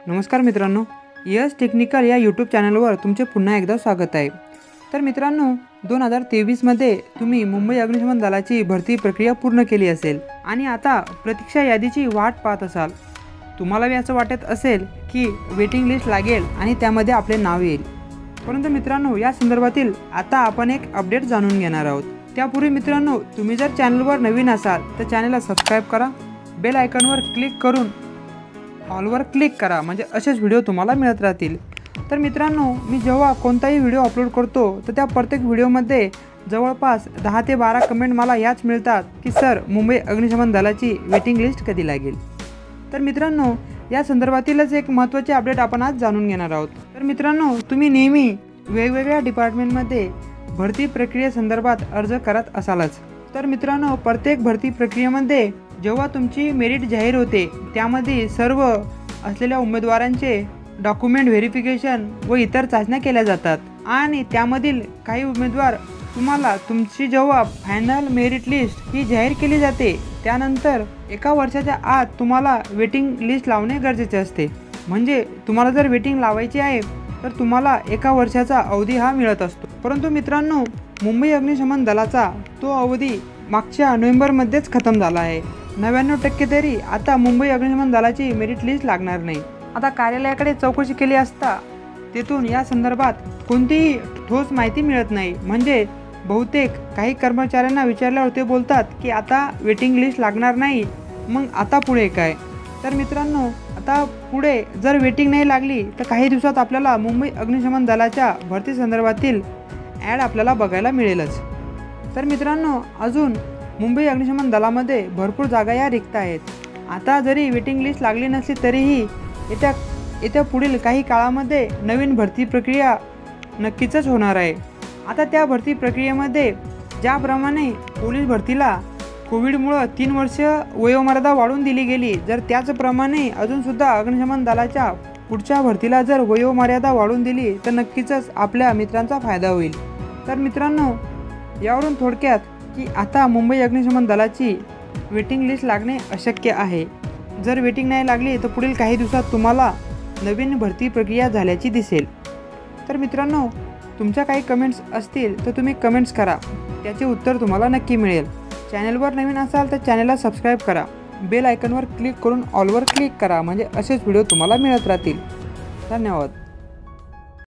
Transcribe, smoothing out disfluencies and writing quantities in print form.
नमस्कार मित्रांनो, yes technical या यूट्यूब चॅनलवर तुमचे पुन्हा एकदा स्वागत आहे। तर मित्रांनो 2023 मध्ये तुम्ही मुंबई अग्निशमन दलाची भरती प्रक्रिया पूर्ण केली असेल आणि आता प्रतीक्षा यादीची वाट पाहत असाल। तुम्हाला असं वाटत असेल की वेटिंग लिस्ट लागेल आणि त्यामध्ये आपले नाव येईल, परंतु मित्रांनो या संदर्भातील आता आपण एक अपडेट जाणून घेणार आहोत। त्यापूर्वी मित्रांनो तुम्ही जर चॅनलवर नवीन असाल तर चॅनलला सबस्क्राइब करा, बेल आयकॉनवर क्लिक करून ऑलवर क्लिक करा, म्हणजे असेच व्हिडिओ तुम्हाला मिळत राहतील। तर मित्रांनो मी जेव्हा कोणताही व्हिडिओ अपलोड करतो तर त्या प्रत्येक व्हिडिओमध्ये जवळपास 10 ते 12 कमेंट मला याच मिळतात की सर मुंबई अग्निशमन दलाची वेटिंग लिस्ट कधी लागेल। तर मित्रांनो या संदर्भातीलच एक महत्त्वाचे अपडेट आपण आज जाणून घेणार आहोत। तर मित्रांनो तुम्ही नेहमी वेगवेगळ्या डिपार्टमेंटमध्ये भरती प्रक्रियेसंदर्भात अर्ज करत असालच। तर मित्रांनो प्रत्येक भरती प्रक्रियेमध्ये जेव्हा तुमची मेरिट जाहीर होते त्यामध्ये सर्व असलेल्या उमेदवारांचे डॉक्युमेंट व्हेरिफिकेशन व इतर चाचण्या केल्या जातात आणि त्यामधील काही उमेदवार तुम्हाला तुमची जेव्हा फायनल मेरिट लिस्ट ही जाहीर केली जाते त्यानंतर 1 वर्षाच्या आत तुम्हाला वेटिंग लिस्ट लावणे गरजेचे असते। म्हणजे तुम्हाला जर वेटिंग लावायची आहे तर तुम्हाला 1 वर्षाचा अवधी हा मिळत असतो। परंतु मित्रांनो मुंबई अग्निशमन दलाचा तो अवधी मागच्या नोव्हेंबरमध्येच खतम झाला आहे। 99% तरी आता मुंबई अग्निशमन दलाची मेरिट लिस्ट लागणार नाही। आता कार्यालयाकडे चौकशी केली असता तेथून या संदर्भात कोणतीही ठोस माहिती मिळत नाही। म्हणजे बहुतेक काही कर्मचाऱ्यांना विचारल्यावर ते बोलतात की आता वेटिंग लिस्ट लागणार नाही, मग आता पुढे काय। तर मित्रांनो आता पुढे जर वेटिंग नाही लागली तर काही दिवसात आपल्याला मुंबई अग्निशमन दलाच्या भरती संदर्भातील ॲड आपल्याला बघायला मिळेलच। तर मित्रांनो अजून मुंबई अग्निशमन दलामध्ये भरपूर जागा या रिक्त आहेत। आता जरी वेटिंग लिस्ट लागली नसली तरीही येत्या पुढील काही काळामध्ये नवीन भरती प्रक्रिया नक्कीच होणार आहे। आता त्या भरती प्रक्रियेमध्ये ज्याप्रमाणे पोलीस भरतीला कोविडमुळे 3 वर्ष वयोमर्यादा वाढवून दिली गेली, जर त्याचप्रमाणे अजूनसुद्धा अग्निशमन दलाच्या पुढच्या भरतीला जर वयोमर्यादा वाढवून दिली तर नक्कीच आपल्या मित्रांचा फायदा होईल। तर मित्रांनो यावरून थोडक्यात की आता मुंबई अग्निशमन दलाची वेटिंग लिस्ट लागणे अशक्य आहे। जर वेटिंग नाही लागली तर पुढील काही दिवसात तुम्हाला नवीन भरती प्रक्रिया झाल्याची दिसेल। तर मित्रांनो तुमच्या काही कमेंट्स असतील तर तुम्ही कमेंट्स करा, त्याचे उत्तर तुम्हाला नक्की मिळेल। चॅनलवर नवीन असाल तर चॅनलला सबस्क्राइब करा, बेल आयकॉनवर क्लिक करून ऑलवर क्लिक करा, म्हणजे असेच व्हिडिओ तुम्हाला मिळत राहतील। धन्यवाद।